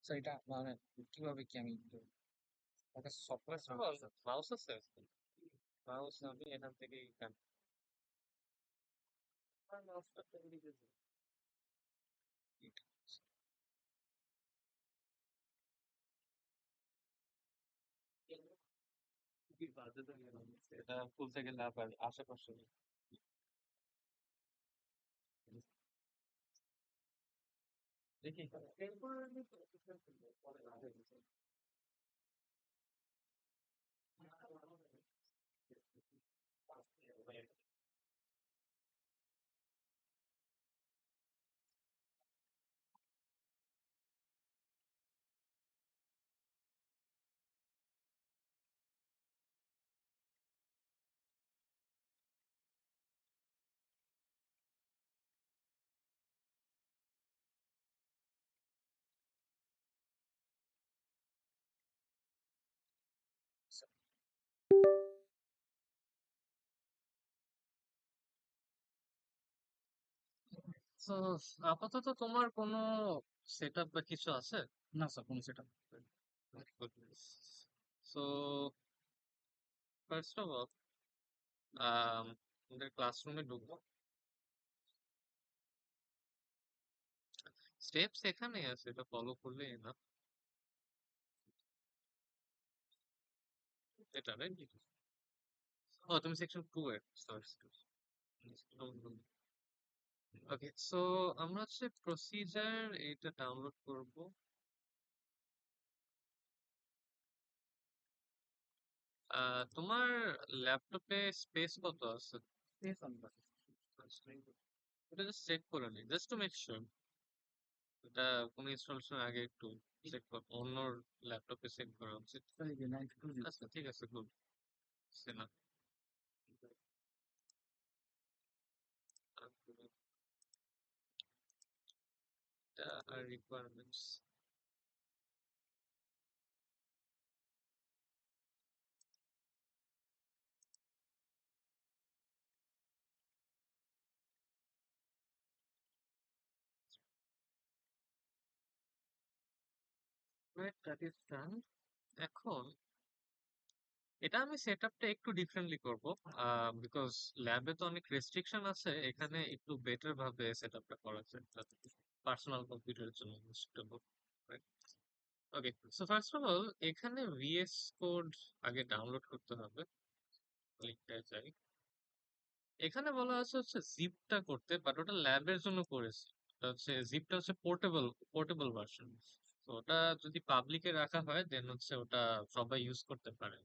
So এটা মানে কিভাবে কি আমি একটা সফটওয়্যার মাউস আছে? মাউস আমি এখান থেকেই মাউসটা তৈরি করেছি। এটা খুলতে গেলে আবার আশেপাশে দেখি তো আপাতত তোমার কোনো সেট আপ বা কিছু আছে? না স্যার কোনো সেটা সো ফার্স্ট অফ অল আমাদের ক্লাসরুমে ঢুকবো, স্টেপস এখানেই আছে, এটা ফলো করলেই না। এটা রাইট? ও তুমি সেকশন 2 এর, সরি। ওকে, সো আমরা হচ্ছে প্রসিজার এটা ডাউনলোড করব। তোমার ল্যাপটপে স্পেস কত আছে? এটা জাস্ট চেক করে নিই, জাস্ট টু মেক শিওর। এটা কোনো ইনস্টলেশন আগে একটু চেক করব, অন্য ল্যাপটপে চেক করা উচিত। আচ্ছা ঠিক আছে, গুড। না, এটা আর requirements. Right, that is done. এখন এটা আমি সেটআপটা একটু ডিফারেন্টলি করব, বিকজ ল্যাবে তো অনেক রেস্ট্রিকশন আছে, এখানে একটু বেটার ভাবে সেটআপটা করা যায় পার্সোনাল কম্পিউটারের জন্য suitable. Okay, so first of all এখানে ভিএস কোড আগে ডাউনলোড করতে হবে। লিঙ্কটায় যাই, এখানে বলা আছে হচ্ছে জিপটা করতে, বাট ওটা ল্যাবের জন্য করেছে। এটা হচ্ছে জিপটা হচ্ছে পোর্টেবল, পোর্টেবল ভার্সন। তো ওটা যদি পাবলিকে রাখা হয় দেন হচ্ছে ওটা সবাই ইউজ করতে পারে।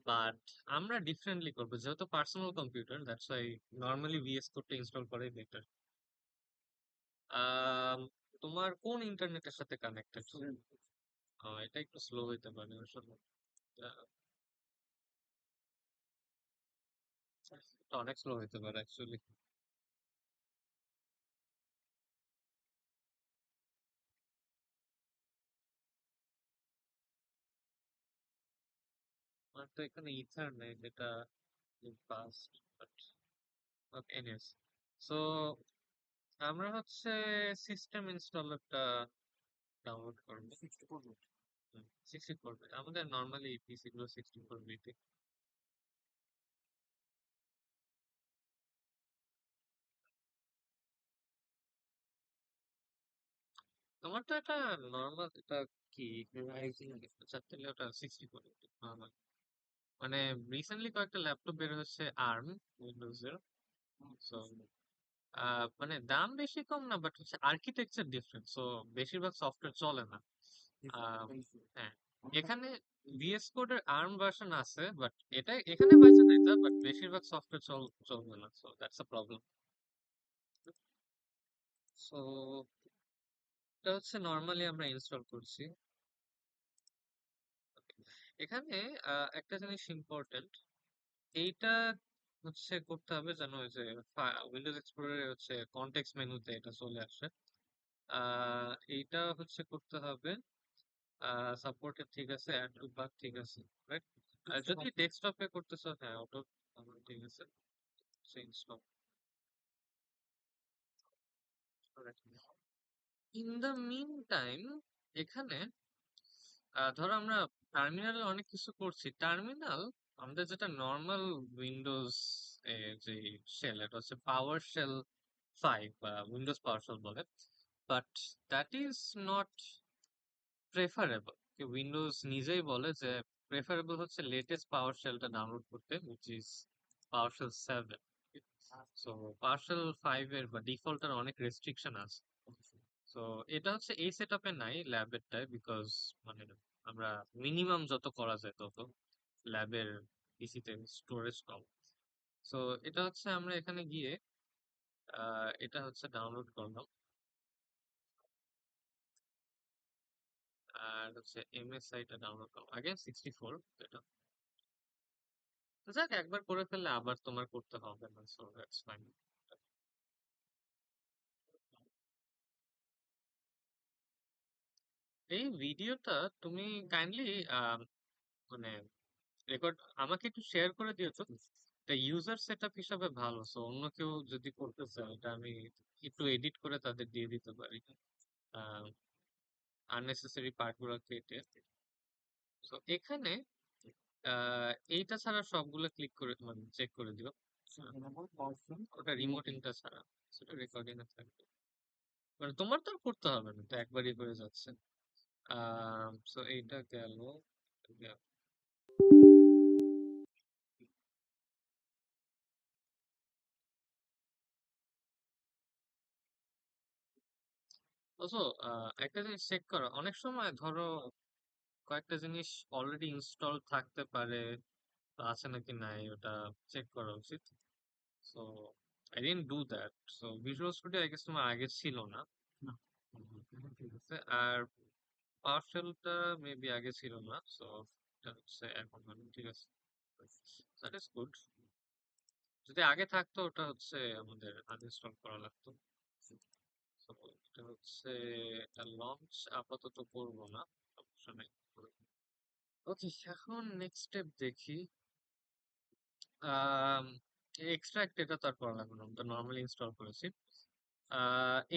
বাট আমরা ডিফারেন্টলি করবো, যেহেতু personal computer, that's why normally VS কোডটা ইনস্টল করাই বেটার। তোমার কোন ইন্টারনেটের সাথে কানেক্টেড? এটা একটু স্লো হইতে পারে আসলে। আহ, এটা অনেক স্লো হইতে পারে অ্যাকচুয়ালি। আমার তো এখানে ইথারনেট, এটা fast, but okay anyways. So আমরা হচ্ছে সিস্টেম ইনস্টলারটা ডাউনলোড করবো। 64 বিট, আমাদের নর্মালি পিসি গুলো 64 বিট। তোমার তো এটা নর্মাল, এটা কি রাইজিং? আচ্ছা তাহলে ওটা 64 নর্মাল। মানে রিসেন্টলি কয়েকটা ল্যাপটপ বের হচ্ছে আর্ম উইন্ডোজ এর। সো মানে দাম বেশি কম না, বাট হচ্ছে আর্কিটেকচার ডিফারেন্ট, সো বেশিরভাগ সফটওয়্যার চলে না। আহ, হ্যাঁ, এখানে ভিএস কোড এর আর্ম ভার্সন আছে, বাট এটা এখানে পাইছে না এটা, বাট বেশিরভাগ সফটওয়্যার চলবে না, so that's a problem. So এটা হচ্ছে নর্মালি আমরা ইনস্টল করছি। এখানে একটা জিনিস ইম্পর্টেন্ট, এইটা হচ্ছে করতে হবে যেন ওই যে উইন্ডোজ এক্সপ্লোরারে হচ্ছে কনটেক্সট মেনুতে এটা চলে আসে। এইটা হচ্ছে করতে হবে। সাপোর্টেড ঠিক আছে, অ্যাড টু বাগ ঠিক আছে, রাইট? আর যদি ডেস্কটপে করতেছো, হ্যাঁ ওটা ঠিক আছে, install. In the mean time এখানে ধরো আমরা টার্মিনালে অনেক কিছু করছি। টার্মিনাল আমাদের যেটা নর্মাল উইন্ডোজ যে শেল, এটা হচ্ছে পাওয়ার শেল 5 বা উইন্ডোজ পাওয়ার শেল বলে। But that is not preferable. Windows নিজেই বলে যে প্রেফারেবল হচ্ছে লেটেস্ট পাওয়ার শেলটা ডাউনলোড করতে, which is PowerShell 7। So PowerShell 5 এর বা ডিফল্টের অনেক রেস্ট্রিকশন আছে। তো এটা হচ্ছে এই সেটআপে নাই, ল্যাবেরটায়, বিকজ মানে আমরা মিনিমাম যত করা যায় তত, ল্যাবের পিসিতে স্টোরেজ কম। সো এটা হচ্ছে আমরা এখানে গিয়ে এটা হচ্ছে ডাউনলোড করলাম, আর হচ্ছে এমএসআইটা ডাউনলোড করলাম আগে 64। এটা তো যাক, একবার করে ফেললে আবার তোমার করতে হবে না, সো দ্যাটস ফাইন। এই ভিডিওটা তুমি কাইন্ডলি মানে রেকর্ড আমাকে একটু শেয়ার করে দিয়েছো। এটা ইউজার সেটআপ হিসাবে ভালো, সো অন্য কেউ যদি করতে চায় এটা আমি একটু এডিট করে তাদের দিয়ে দিতে পারি, আননেসেসারি পার্ট গুলো কেটে। তো এখানে এইটা ছাড়া সবগুলো ক্লিক করে মানে চেক করে দিও। ওটা রিমোটিংটা ছাড়া, সেটা রেকর্ডিং এ থাকবে। মানে তোমার তো আর করতে হবে না, তো একবারই হয়ে যাচ্ছে। সো এইটা গেল। বুঝছো, একটা জিনিস চেক করো, অনেক সময় ধরো কয়েকটা জিনিস অলরেডি ইনস্টল থাকতে পারে, তো আছে নাকি নাই ওটা চেক করা উচিত। So I didn't do that. So visual studio I guess তোমার আগে ছিল না। ঠিক আছে, আর পাওয়ারশেলটা মেবি আগে ছিল না, সো এটা হচ্ছে এখন হলো। ঠিক আছে, দ্যাট ইজ গুড। যদি আগে থাকতো ওটা হচ্ছে আমাদের আনইনস্টল করা লাগতো। So, এটা হচ্ছে লঞ্চ আপাতত করবো না, সমস্যা নেই। ওকে, এখন নেক্সট স্টেপ দেখি। এক্সট্রাক্ট এটা তো আর করা লাগবে না, তো নর্মালি ইনস্টল করেছি।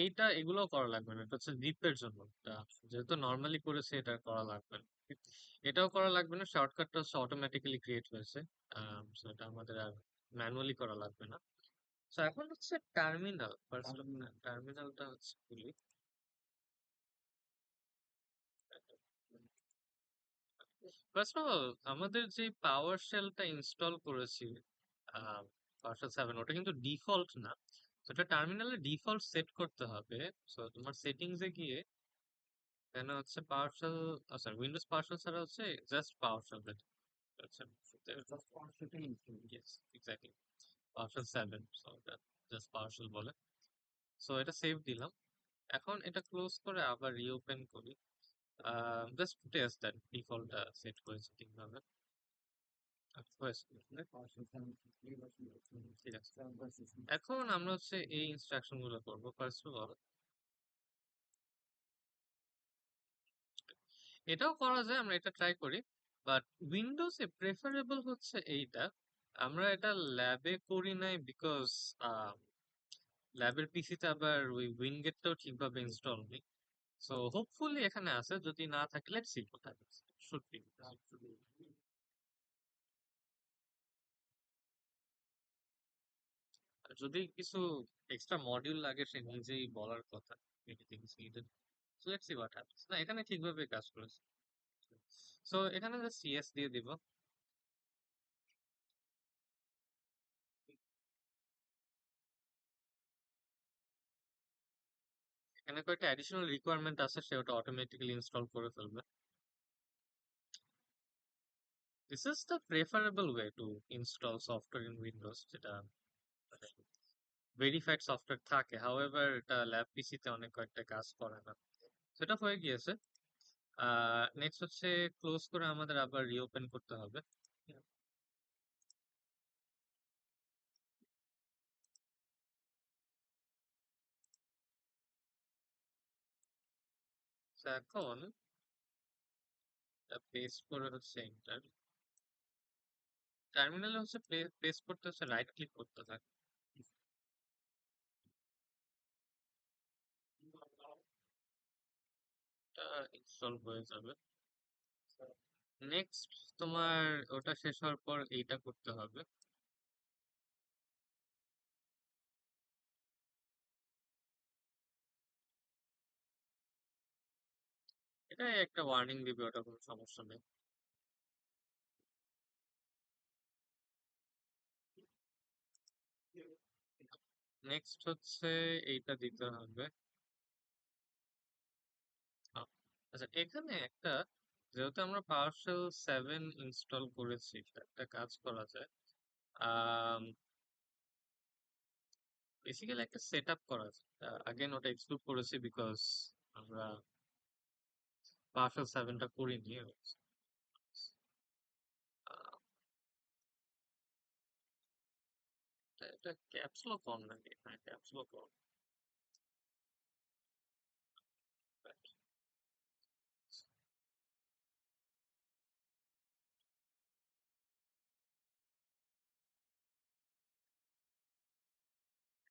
এইটা এগুলো করা লাগবে না, এটা হচ্ছে জিপের জন্য। যেহেতু নর্মালি করেছে এটা করা লাগবে না। এটাও করা লাগবে না, শর্টকাটটা হচ্ছে অটোমেটিক্যালি ক্রিয়েট হয়েছে। so এটা আমাদের আর ম্যানুয়ালি করা লাগবে না। তো এখন হচ্ছে টার্মিনাল, টার্মিনালটা হচ্ছে খুলি। ফার্স্ট অফ অল আমাদের যে পাওয়ার শেলটা ইনস্টল করেছি, পাওয়ার 7, ওটা কিন্তু ডিফল্ট না। তো এটা টার্মিনালে ডিফল্ট সেট করতে হবে। সো তোমার সেটিংস এ গিয়ে এখানে হচ্ছে পাওয়ার শেল, সরি উইন্ডোজ পাওয়ার শেল ছাড়া হচ্ছে জাস্ট পাওয়ার শেল, আচ্ছা, yes, exactly, পাওয়ার 7। সো এটা জাস্ট পাওয়ার শেল বলে। সো এটা সেভ দিলাম। এখন এটা ক্লোজ করে আবার রিওপেন করি, জাস্ট টেস্ট দ্যাট ডিফল্টটা সেট করেছে ঠিকভাবে। হয়েছে। ঠিক আছে, এখন আমরা হচ্ছে এই ইনস্ট্রাকশন গুলো করবো। ফার্স্ট অফ অল এটাও করা যায়, আমরা এটা ট্রাই করি। বাট উইন্ডোজে প্রেফারেবল হচ্ছে এইটা। আমরা এটা ল্যাবে করি নাই বিকজ ল্যাবের পিসিতে আবার ওই উইনগেটটাও ঠিকভাবে ইনস্টল নেই। সো হোপফুলি এখানে আছে, যদি না থাকে লেটস সি কোথায় শুড বি। যদি কিছু এক্সট্রা মডিউল লাগে সে নিজেই বলার কথা, anything is needed. So let's see what happens. না, এখানে ঠিকভাবে কাজ করেছে। সো এখানে জাস্ট সিএস দিয়ে দিব। এখানে কয়েকটা অ্যাডিশনাল রিকোয়ারমেন্ট আছে, সে ওটা অটোমেটিক্যালি ইনস্টল করে ফেলবে। This is the preferable way to install software in Windows, যেটা ভেরিফাইড সফটওয়্যার থাকে। হাউএভার এটা ল্যাব পিসিতে অনেক কয়েকটা কাজ করে না। সেটা হয়ে গিয়েছে। নেক্সট হচ্ছে ক্লোজ করে আমাদের আবার রিওপেন করতে হবে। So, এখন পেস্ট করে হচ্ছে এন্টার। টার্মিনালে হচ্ছে পেস্ট করতে হচ্ছে রাইট ক্লিক করতে থাকে। ইনস্টল হয়ে যাবে। নেক্সট তোমার ওটা শেষ হওয়ার পর এইটা করতে হবে। এটা একটা ওয়ার্নিং দিবে, ওটা কোনো সমস্যা নেই। নেক্সট হচ্ছে এইটা দিতে হবে। আহ, আচ্ছা, এখানে একটা, যেহেতু আমরা পাওয়ারশেল 7 ইনস্টল করেছি, একটা কাজ করা যায়। বেসিক্যালি একটা সেট আপ করা যায়। আগেন ওটা এক্সক্লুড করেছি বিকজ আমরা পাওয়ারশেল 7টা করিনি। আহ, এটা ক্যাপস লক অন নাকি? হ্যাঁ, ক্যাপস লক অন।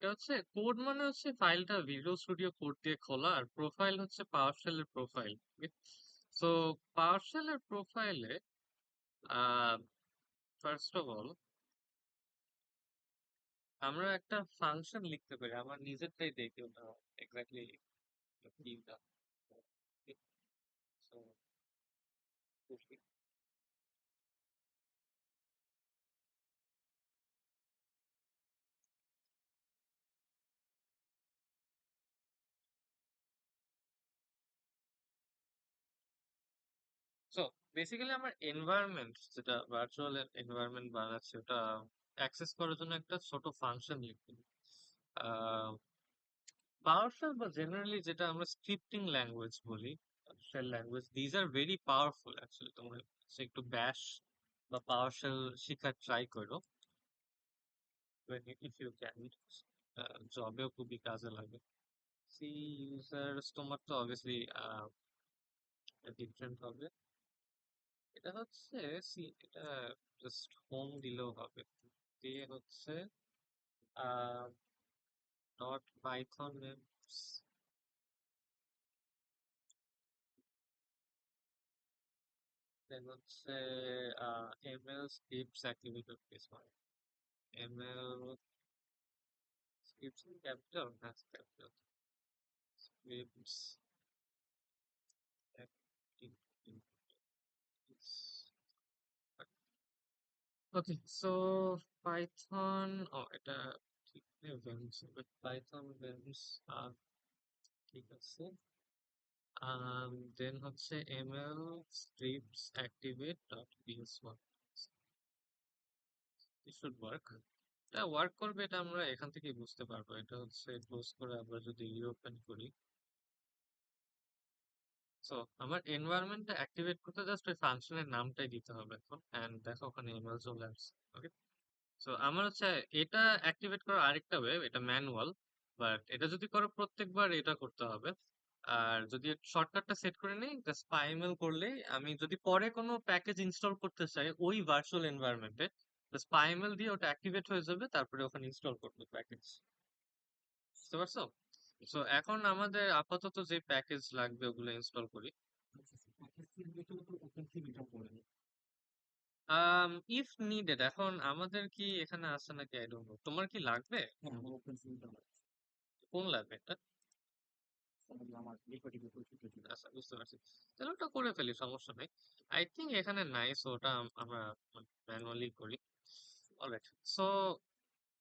এটা হচ্ছে কোড, মানে হচ্ছে ফাইলটা ভিজুয়াল স্টুডিও কোড দিয়ে খোলা, আর প্রোফাইল হচ্ছে পাওয়ারশেল এর প্রোফাইল। সো পাওয়ারশেল এর প্রোফাইলে ফার্স্ট অফ অল আমরা একটা ফাংশন লিখতে পারি। আমার নিজেরটাই দেখি ওটা এক্স্যাক্টলি কি। So, সো বেসিক্যালি আমার এনভায়রনমেন্ট, যেটা ভার্চুয়াল এনভায়রনমেন্ট বানাচ্ছি, ওটা অ্যাক্সেস করার জন্য একটা ছোট ফাংশন লিখতে হবে। পাওয়ারশেল বা জেনারেলি যেটা আমরা স্ক্রিপ্টিং ল্যাঙ্গুয়েজ বলি, shell language, these are very powerful actually. তোমরা একটু ব্যাশ বা পাওয়ারশেল শেখার ট্রাই করো, ইফ ইউ ক্যান। জবেও খুবই কাজে লাগে। সি ইউজার্স তোমার তো অবভিয়াসলি ডিফারেন্ট হবে। এটা হচ্ছে, সি এটা জাস্ট হোম দিলেও হবে। দিয়ে হচ্ছে ডট পাইথন নেমস, দেন হচ্ছে এমএল স্ক্রিপ্টস অ্যাক্টিভেটেড কেস হয়। এমএল স্ক্রিপ্টস ক্যাপিটাল, হ্যাঁ ক্যাপিটাল স্ক্রিপ্টস ওকে। সো পাইথন, ও এটা ঠিক নেই, ভেন্স পাইথন ভেন্স, ঠিক আছে। দেন হচ্ছে ML scripts activate dot PS one, it should work। এটা ওয়ার্ক করবে, এটা আমরা এখান থেকে বুঝতে পারবো। এটা হচ্ছে ক্লোজ করে আবার যদি রিওপেন করি। সো আমার এনভায়রনমেন্টটা অ্যাক্টিভেট করতে জাস্ট ওই ফাংশনের নামটাই দিতে হবে এখন, এন্ড দেখো ওখানে এমএল চলে আসছে। ওকে। সো আমার হচ্ছে এটা অ্যাক্টিভেট করার আরেকটা ওয়ে, এটা ম্যানুয়াল, বাট এটা যদি করো প্রত্যেকবার এটা করতে হবে। আর যদি শর্টকাটটা সেট করে নিই, জাস্ট পাইমেল করলেই, আমি যদি পরে কোনো প্যাকেজ ইনস্টল করতে চাই ওই ভার্চুয়াল এনভায়রনমেন্টে, জাস্ট পাইমেল দিয়ে ওটা অ্যাক্টিভেট হয়ে যাবে, তারপরে ওখানে ইনস্টল করবে প্যাকেজ। বুঝতে পারছো? সো এখন আমাদের আপাতত যে প্যাকেজ লাগবে ওগুলো ইনস্টল করি। ইফ নিডেড, এখন আমাদের কি এখানে আছে নাকি আই ডোন্ট নো, তোমার কি লাগবে? কোন লাগবে এটা? আচ্ছা, বুঝতে পারছি। তাহলে ওটা করে ফেলি, সমস্যা নেই। আই থিঙ্ক এখানে নাই, সো ওটা আমরা ম্যানুয়ালি করি। অলরাইট। সো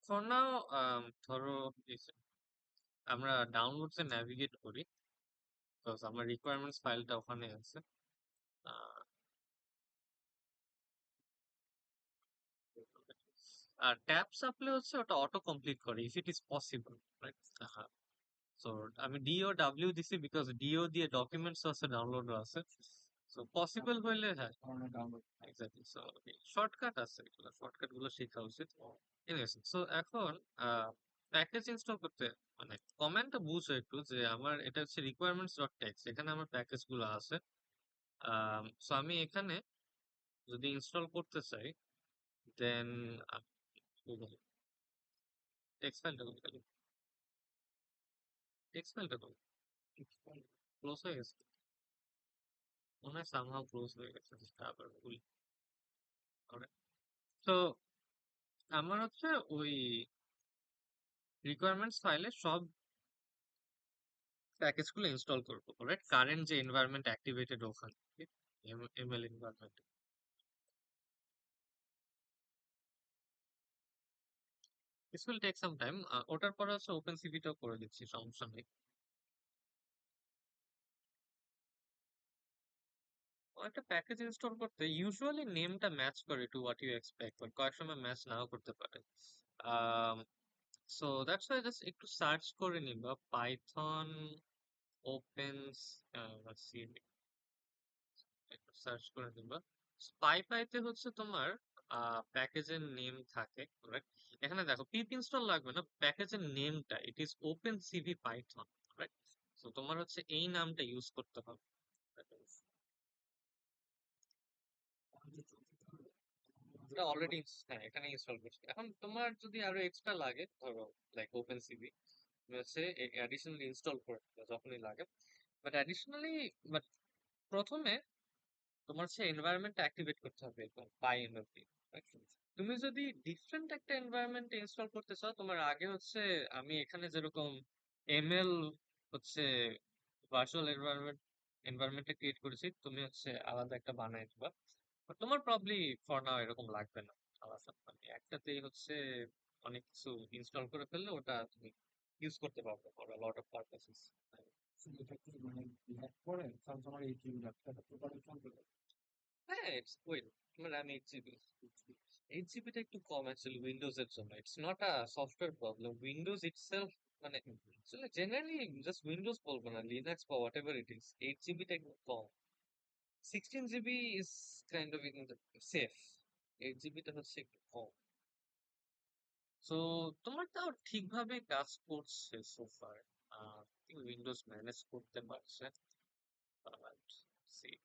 ফর নাও, ধরো এই যে আমরা ডাউনলোডস এ ন্যাভিগেট করি, বিকজ আমার রিকোয়ারমেন্টস ফাইলটা ওখানে আছে। আহ, আর ট্যাব সাপ্লে হচ্ছে ওটা অটো কমপ্লিট করে if it is possible, right? So আমি ডিও ডাব্লিউ দিছি বিকজ ডিও দিয়ে ডকুমেন্টস আছে, ডাউনলোডও আছে। সো পসিবল হইলে, হ্যাঁ এক্স্যাক্টলি। সো শর্টকাট আছে, এগুলো শর্টকাট গুলো শেখা উচিত। এনিওয়েজ, সো এখন প্যাকেজ ইনস্টল করতে, মানে কমান্ডটা বুঝো একটু, যে আমার এটা হচ্ছে রিকোয়ারমেন্টস ডট টেক্সট, এখানে আমার প্যাকেজ গুলো আছে। সো আমি এখানে যদি ইনস্টল করতে চাই, দেন টেক্সট ফাইলটা টেক্সট ফাইলটা ক্লোজ হয়ে গেছে। মনে হয় সামহাউ ক্লোজ হয়ে গেছে, সেটা আবার খুলি। তো আমার হচ্ছে ওই রিকোয়ারমেন্টস ফাইলে সব প্যাকেজগুলো ইনস্টল করবো, রাইট? কারেন্ট যে এনভায়রনমেন্ট অ্যাক্টিভেটেড ওখান থেকে, ML environment. This will take some time. ওটার পরে হচ্ছে ওপেন সিভিটাও করে দিচ্ছি, সমস্যা নেই। একটা প্যাকেজ ইনস্টল করতে ইউজুয়ালি নেমটা ম্যাচ করে to what you expect, but কয়েক সময় ম্যাচ নাও করতে পারে। সো দ্যাটস ওয়াই জাস্ট একটু সার্চ করে নিবা পাইথন ওপেন একটু সার্চ করে নিবা। পাইতে হচ্ছে তোমার প্যাকেজের নেম থাকে, রাইট? এখানে দেখো পিপ ইনস্টল লাগবে না, প্যাকেজের নেমটা it is open CV Python, right? তো তোমার হচ্ছে এই নামটা ইউজ করতে হবে। এটা অলরেডি, হ্যাঁ, এখানে ইনস্টল করছি। এখন তোমার যদি আরো এক্সট্রা লাগে, ধরো লাইক ওপেন সিভি, তুমি হচ্ছে অ্যাডিশনালি ইনস্টল করে দিবে যখনই লাগে। বাট অ্যাডিশনালি, বাট প্রথমে তোমার হচ্ছে এনভায়রনমেন্ট অ্যাক্টিভেট করতে হবে এরকম পাই এমএলপি। তুমি যদি ডিফারেন্ট একটা এনভায়রনমেন্ট ইনস্টল করতে চাও, তোমার আগে হচ্ছে আমি এখানে যেরকম এমএল হচ্ছে ভার্চুয়াল এনভায়রনমেন্টটা ক্রিয়েট করেছি, তুমি হচ্ছে আলাদা একটা বানাই দিবা। But তোমার প্রবলি ফর নাও এরকম লাগবে না। আলাদা মানে একটাতেই হচ্ছে অনেক কিছু ইনস্টল করে ফেললে ওটা তুমি ইউজ করতে পারবে for a lot of purposes. এটা কি মানে ল্যাগ করে সবসময় এই টিম ল্যাগটা প্রপারলি চলবে? হ্যাঁ, ইটস ওয়েল, তোমার র্যাম 8 জিবি। 8 জিবিটা একটু কম অ্যাকচুয়ালি উইন্ডোজ এর জন্য। It's not a software problem, Windows itself মানে আসলে জেনারেলি জাস্ট উইন্ডোজ বলবো না, লিনাক্স বা হোয়াট এভার ইট ইজ, 8 জিবিটা একটু কম। 16 GB is kind of in safe, 8 জিবিটা হচ্ছে একটু কম। তো তোমার তাও ঠিকভাবে কাজ করছে সোফার, উইন্ডোজ ম্যানেজ করতে পারছে। But see,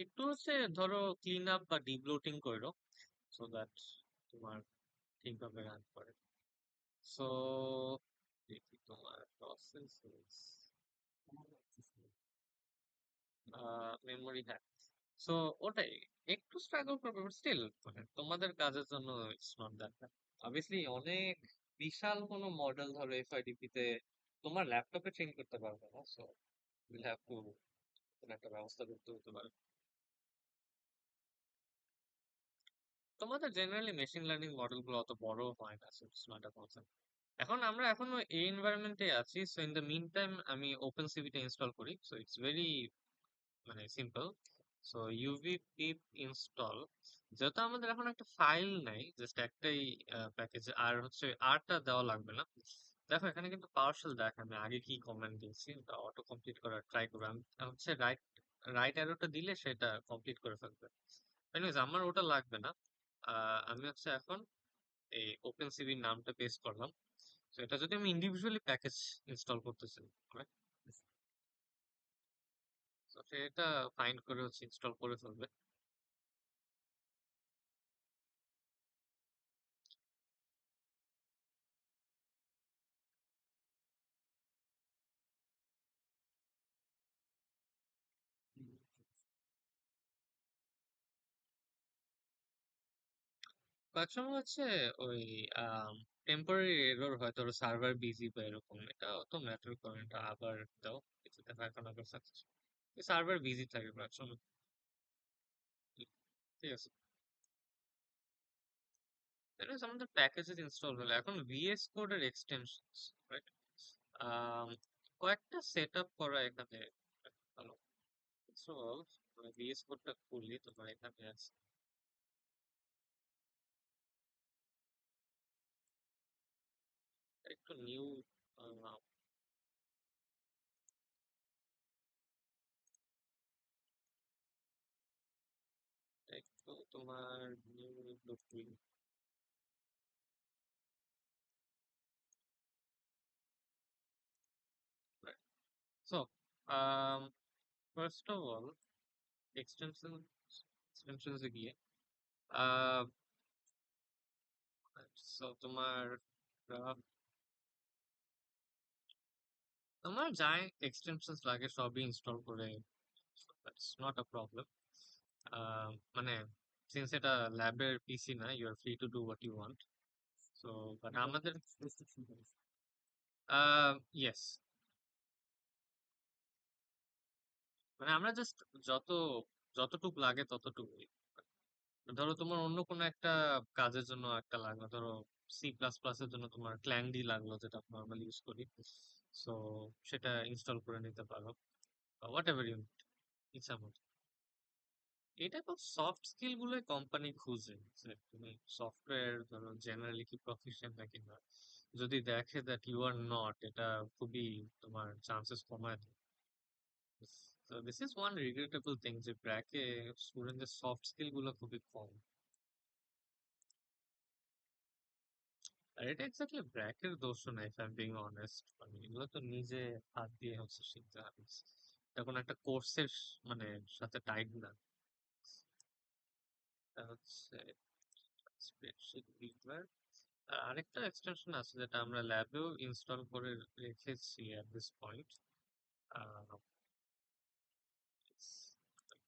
একটু হচ্ছে ধরো ক্লিন আপ বা ডিব্লোটিং করো, সো দ্যাট তোমার ঠিকভাবে রান করে। সো দেখি তোমার প্রসেস মেমোরি, হ্যাঁ। সো ওটাই একটু স্ট্রাগল করবে, বাট স্টিল মানে তোমাদের কাজের জন্য it's not that bad. Obviously অনেক বিশাল কোনো মডেল ধরো এফআইডিপি তে তোমার ল্যাপটপে ট্রেন করতে পারবে না, সো উইল হ্যাভ টু কোনো একটা ব্যবস্থা করতে হতে পারে। তোমাদের জেনারেলি মেশিন লার্নিং মডেল গুলো অত বড় হয় না, so it's not a concern. এখন আমরা এখনো এই এনভায়রনমেন্টে আছি, so in the mean time আমি ওপেন সিভিটা ইনস্টল করি। সো ইটস ভেরি মানে simple. So UV pip install, যেহেতু আমাদের এখন একটা ফাইল নাই, জাস্ট একটাই প্যাকেজ, আর হচ্ছে আরটা দেওয়া লাগবে না। দেখো এখানে কিন্তু পাওয়ারশেল দেখে, আমি আগে কি কমান্ড দিয়েছি ওটা অটো কমপ্লিট করার ট্রাই করবো। আমি হচ্ছে রাইট রাইট অ্যারোটা দিলে সেটা কমপ্লিট করে ফেলবে। এনিওয়েজ আমার ওটা লাগবে না। আমি হচ্ছে এখন এই ওপেন সিভির নামটা পেস্ট করলাম। তো এটা যদি আমি ইন্ডিভিজুয়ালি প্যাকেজ ইনস্টল করতে চাই, right? তো সেটা ফাইন্ড করে হচ্ছে ইনস্টল করে ফেলবে। কয়েক সময় হচ্ছে ওই টেম্পোরারি এরর হয়, ধরো সার্ভার বিজি বা এরকম, এটা তো ম্যাটার করে না, এটা আবার দাও, কিছু দেখা এখন আবার সাকসেস, সার্ভার বিজি থাকে কয়েক সময়। ঠিক আছে, এটা আমাদের প্যাকেজেস ইনস্টল হলো, এখন ভিএস কোড এর এক্সটেনশনস, রাইট? আম, কয়েকটা সেট আপ করা এখানে ভালো। সো ভিএস কোডটা খুললি তোমার এখানে আছে একটু নিউ, একটু তোমার নিউ খুলি। সো ফার্স্ট অফ অল এক্সটেনশনসে গিয়ে আহ সো আহ, তোমার যা এক্সটেনশনস লাগে সবই ইনস্টল করে দ্যাটস নট আ প্রবলেম। মানে সিন্স এটা ল্যাবের পিসি না, you are free to do what you want. So but আমাদের রেস্ট্রিকশন করেছে। ইয়েস, মানে আমরা জাস্ট যত যতটুক লাগে ততটুকুই। ধরো তোমার অন্য কোনো একটা কাজের জন্য একটা লাগলো, ধরো সি প্লাস প্লাস এর জন্য তোমার ক্ল্যাংডি লাগলো, যেটা নর্মালি ইউজ করি, সো সেটা ইনস্টল করে নিতে পারো, হোয়াট এভার ইউ ইচ্ছা মতো। এটা তো সফট স্কিল গুলোই কোম্পানি খুঁজে, যে তুমি সফটওয়্যার ধরো জেনারেলি কি প্রফিশিয়েন্ট নাকি না। যদি দেখে দ্যাট ইউ আর নট, এটা খুবই তোমার চান্সেস কমায় দেয়। তো this is one regrettable thing, যে ব্র্যাকে স্টুডেন্টদের সফট স্কিল গুলো খুবই কম। আর এটা এক্স্যাক্টলি ব্র্যাকের দোষ না, if I am being honest, মানে এগুলো তো নিজে হাত দিয়ে হচ্ছে শিখতে হবে। এটা কোনো একটা কোর্সের মানে সাথে টাইড না। এটা হচ্ছে স্প্রেডশিট বিল্ডার। আর আরেকটা এক্সটেনশন আছে যেটা আমরা ল্যাবেও ইনস্টল করে রেখেছি at this point,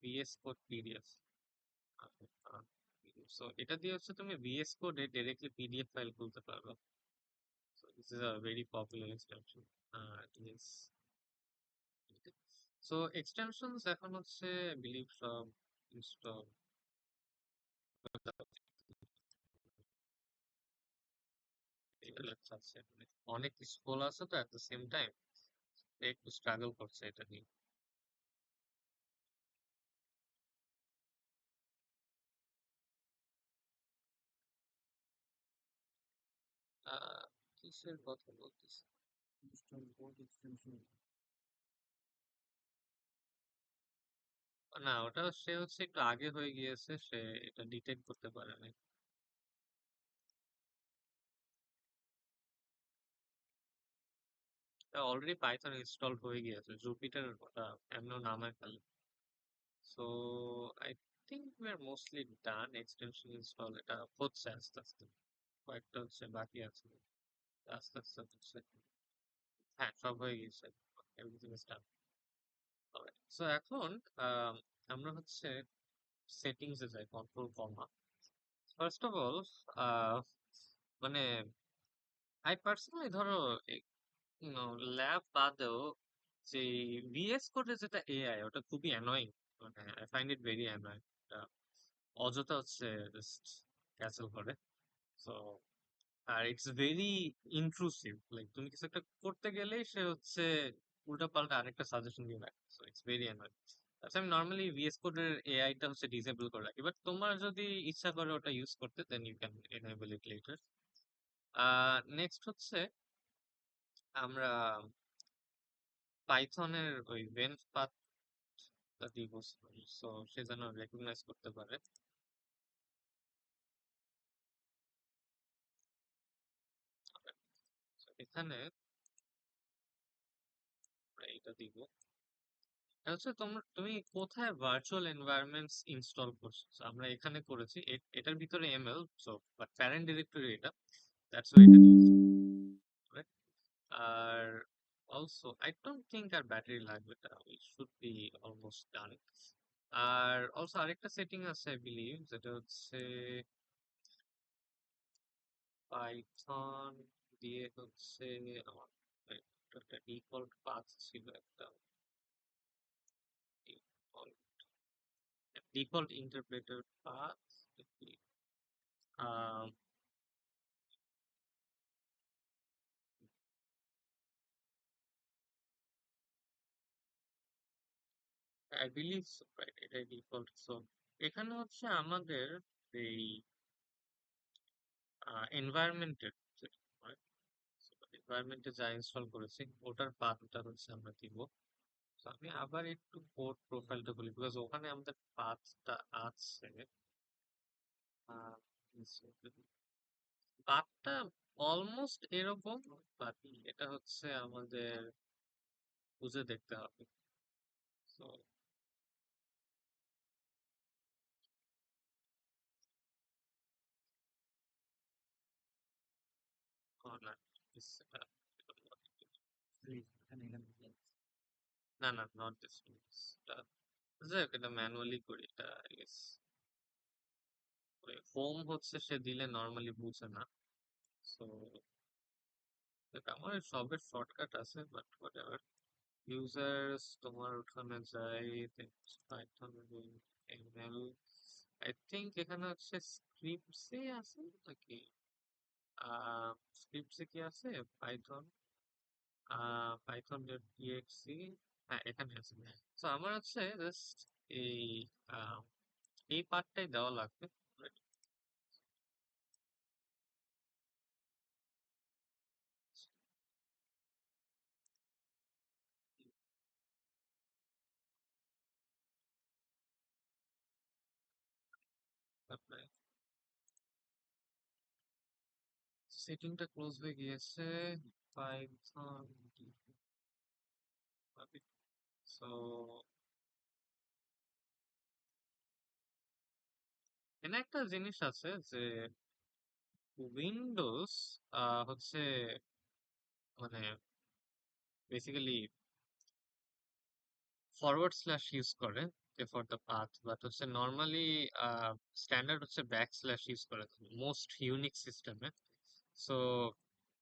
VS code PDF. So এটা দিয়ে হচ্ছে তুমি ভিএস কোডে ডিরেক্টলি পিডিএফ ফাইল খুলতে পারবে। So this is a very popular extension. Yes. So extensions এখন হচ্ছে বিলিভ সব ইনস্টল আছে, মানে অনেক স্কুল আছে তো এট দ্য সেম টাইম একটু স্ট্রাগল করছে এটা নিয়ে। কিসের কথা বলতেছি? Install board extension. না, ওটা সে হচ্ছে একটু আগে হয়ে গিয়েছে, সে এটা ডিটেক্ট করতে পারে নাই। অলরেডি পাইথন ইনস্টল হয়ে গিয়েছে, জুপিটার ওটা এমনও নামায় ফেলে। So I think we are mostly done extension install, এটা হচ্ছে আস্তে আস্তে, কয়েকটা হচ্ছে বাকি আছে, আস্তে আস্তে হচ্ছে। হ্যাঁ, সব হয়ে গেছে, এভরিথিং ইজ ডান। সো এখন আহ, আমরা হচ্ছে সেটিংস এ যাই, control comma. First of all মানে আই পার্সোনালি ধরো ল্যাব বাদেও যে ভিএস কোডে যেটা এআই, ওটা খুবই অ্যানয়িং, মানে I find it very annoying. অযথা হচ্ছে জাস্ট ক্যাসেল করে। সো আর ইটস ভেরি ইন্ট্রুসিভ, লাইক তুমি কিছু একটা করতে গেলেই সে হচ্ছে উল্টা পাল্টা আরেকটা সাজেশন দিয়ে রাখে, সো ইটস ভেরি অ্যানয়িং। আচ্ছা, আমি নর্মালি ভিএস কোডের এআইটা হচ্ছে ডিসেবল করে রাখি, বাট তোমার যদি ইচ্ছা করে ওটা ইউজ করতে, then you can enable it later. Next হচ্ছে আমরা পাইথনের ওই ভেন পাথটা দিব, সো সে যেন রেকগনাইজ করতে পারে। So, এখানে আমরা এইটা দিব। এটা হচ্ছে তুমি কোথায় ভার্চুয়াল এনভায়রনমেন্টস ইনস্টল করছো। So, আমরা এখানে করেছি, এটার ভিতরে ML, so but parent directory এটা, দ্যাটস ওয়াই এটা দিয়েছি। Right? আর অলসো আই ডোন্ট থিঙ্ক আর ব্যাটারি লাগবে, এটা we should be almost done. আর অলসো আরেকটা সেটিং আছে আই বিলিভ, যেটা হচ্ছে পাইথন দিয়ে হচ্ছে আমার একটা ডিফল্ট পাথ ছিল, একটা default interpreter path. I believe so, right, এটাই ডিফল্ট। সো এখানে হচ্ছে আমাদের এই এনভায়রনমেন্টের, এনভায়রনমেন্টে যা ইনস্টল করেছি ওটার পাথটা হচ্ছে আমরা দিব। So, আমি আবার একটু কোড প্রোফাইলটা বলি, বিকজ ওখানে আমাদের পাথটা আছে। পাথটা অলমোস্ট এরকম, বাট এটা হচ্ছে আমাদের বুঝে দেখতে হবে। So, না, এটা এখানে এখানে না, না, নট দিস। যাক এটা ম্যানুয়ালি করি, এটা I guess ওই হোম হচ্ছে সে দিলে নর্মালি বুঝে না। সো আমার সবের শর্টকাট আছে, বাট হোয়াটএভার। ইউজার্স তোমার ওখানে যাই, পাইথন এমএল, আই থিঙ্ক এখানে হচ্ছে স্ক্রিপ্টসে আছে নাকি, স্ক্রিপ্টসে কি আছে, পাইথন পাইথন ডট ইএক্সি, হ্যাঁ এখানে আছে। তো আমার হচ্ছে জাস্ট এই আহ, এই পার্টটাই দেওয়া লাগবে। তারপরে সেটিংটা ক্লোজ হয়ে গিয়েছে, পাইথন, সো এখানে একটা জিনিস আছে যে উইন্ডোজ হচ্ছে মানে বেসিক্যালি ফরওয়ার্ড স্ল্যাশ ইউজ করে ফর দ্য পাথ, বাট হচ্ছে নর্মালি স্ট্যান্ডার্ড হচ্ছে ব্যাক স্ল্যাশ ইউজ করে মোস্ট ইউনিক সিস্টেমে। সো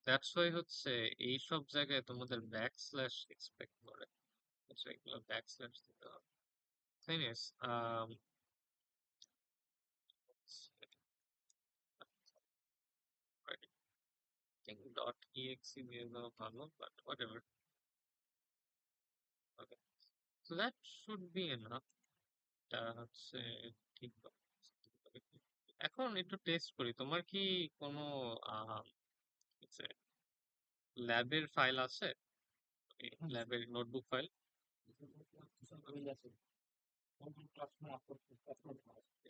দ্যাটস ওয়াই হচ্ছে এই সব জায়গায় তোমাদের ব্যাক স্ল্যাশ এক্সপেক্ট করে, হচ্ছে এগুলো ব্যাক স্ল্যাশ দিতে হবে। Anyways, I think dot exe দিয়ে দেওয়া ভালো, but whatever. Okay, so that should be enough. এটা হচ্ছে ঠিক হবে। এখন একটু টেস্ট করি, তোমার কি কোনো ল্যাবের ফাইল আছে, ল্যাবের নোটবুক ফাইল?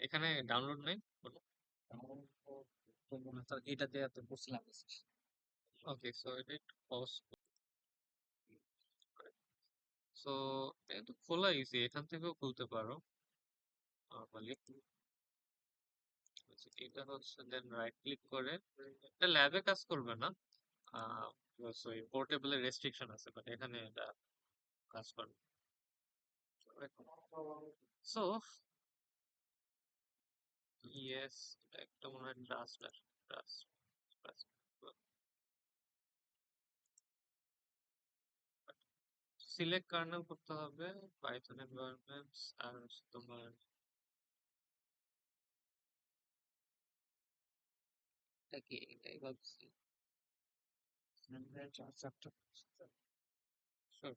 এখানে ডাউনলোড নাই কোনো? এটাতে এত করছিলাম। ওকে, সো এটা একটু পজ করে, সো এটা তো খোলা ইজি, এখান থেকেও খুলতে পারো নর্মালি। এটা হচ্ছে দেন রাইট ক্লিক করে, এটা ল্যাবে কাজ করবে না, ওই পোর্টেবলের রেস্ট্রিকশন আছে, বাট এখানে এটা কাজ করবে। সো ইয়েস, এটা একটা মনে হয় ট্রাস্ট আর ট্রাস্ট ট্রাস্ট সিলেক্ট কার্নেল করতে হবে, পাইথন এনভায়রনমেন্টস, আর হচ্ছে তোমার এটা কি, এটাই ভাবছি। Sure.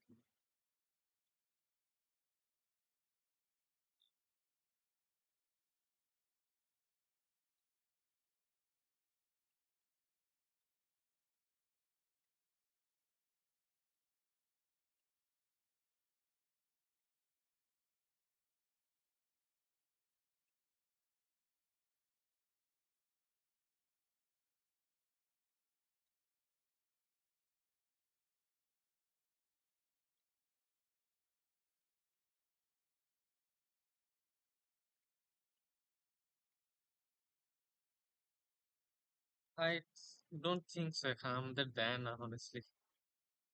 I don't think so, এখানে আমাদের দেয় না honestly,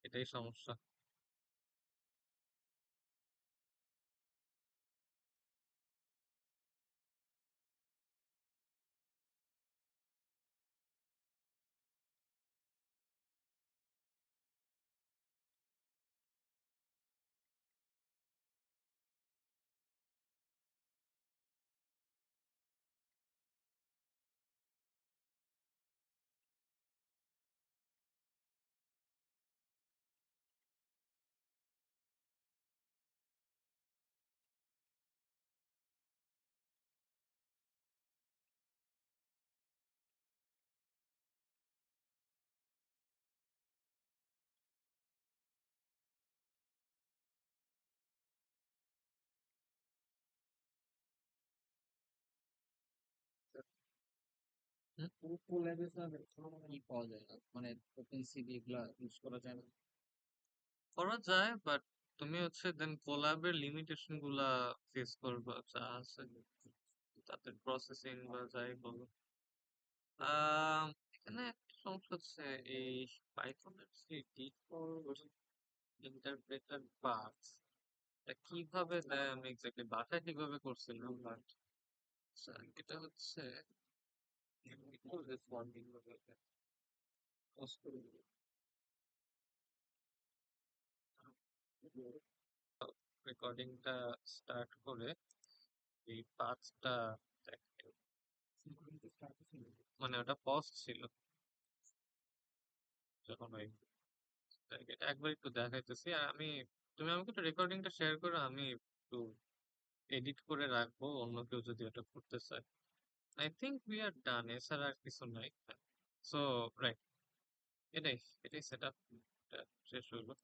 এটাই সমস্যা। হুম, কি পাওয়া যায় না, মানে ওপেন সিভি এগুলা ইউজ করা যায় না। করা যায়, বাট তুমি হচ্ছে দেন কোলাবের লিমিটেশন গুলা ফেস করবা, যা আছে তাদের প্রসেসিং বা যাই বলো। এখানে একটা সমস্যা হচ্ছে এই পাইথনের যে ডিফল্ট ইন্টারপ্রেটার পাথ, এটা কিভাবে দেয় আমি এক্স্যাক্টলি বাসায় ঠিকভাবে করছিলাম, বাট এটা হচ্ছে রেকর্ডিংটা স্টার্ট করে এই পাঁচটা দেখে, মানে ওটা পজ ছিল যখন ওই এটা একবার একটু দেখাইতেছি। আর তুমি আমাকে একটু রেকর্ডিংটা শেয়ার করো, আমি একটু এডিট করে রাখবো অন্য কেউ যদি এটা করতে চায়। আই থিঙ্ক উই আর ডান, এছাড়া আর কিছু নাই। সো রাইট, এটাই এটাই সেট আপ শেষ হইলো।